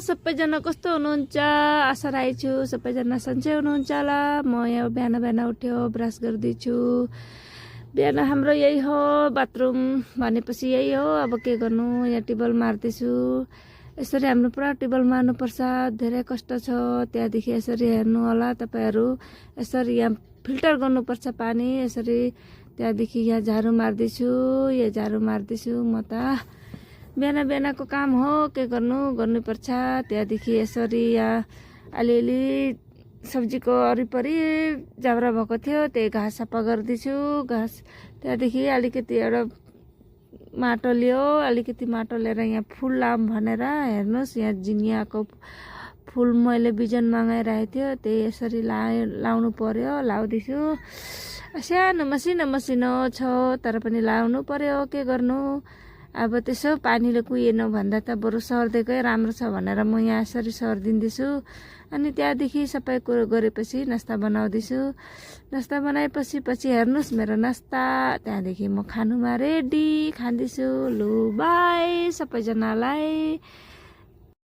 सबैजना कस्तो हुनुहुन्छ? आशा राखेछु सबैजना सन्चै हुनुहुन्छ होला। म यहाँ बिहान बिहान उठ्यो, ब्रस गर्दैछु। बिहान हाम्रो यही हो बाथरुम भनेपछि यही हो। अब के गर्नु, यहाँ टिबल मार्दैछु। यसरी हाम्रो पुरा टिबल मार्नुपर्छ, धेरै कष्ट छ। त्यहाँदेखि यसरी हेर्नु होला तपाईहरू, यसरी यहाँ फिल्टर गर्नुपर्छ पानी। यसरी त्यहाँदेखि यहाँ झाडु मार्दैछु, यहाँ झाडु मार्दैछु। म त बिहान बिहानको काम हो, के गर्नुपर्छ। त्यहाँदेखि यसरी यहाँ अलिअलि सब्जीको वरिपरि जाब्रा भएको थियो, त्यही घाँस सफा गर्दैछु। घाँस त्यहाँदेखि अलिकति एउटा माटो लियो, अलिकति माटो लिएर यहाँ फुल लाऊँ भनेर। हेर्नुहोस् यहाँ जिनियाको फुल मैले बिजन मगाइरहेको थियो, त्यही यसरी लाउनु पर्यो, लाउँदैछु। सानो मसिनो मसिनो छ तर पनि लाउनु पर्यो, के गर्नु। अब त्यसो पानीले कुहिएन भन्दा त बरु सर्देकै राम्रो छ भनेर म यहाँ यसरी सर्दिँदैछु। अनि त्यहाँदेखि सबै कुरो गरेपछि नास्ता बनाउँदैछु। नास्ता बनाएपछि हेर्नुहोस् मेरो नास्ता। त्यहाँदेखि म खानुमा रेडी, खाँदैछु। लु बाई सबैजनालाई।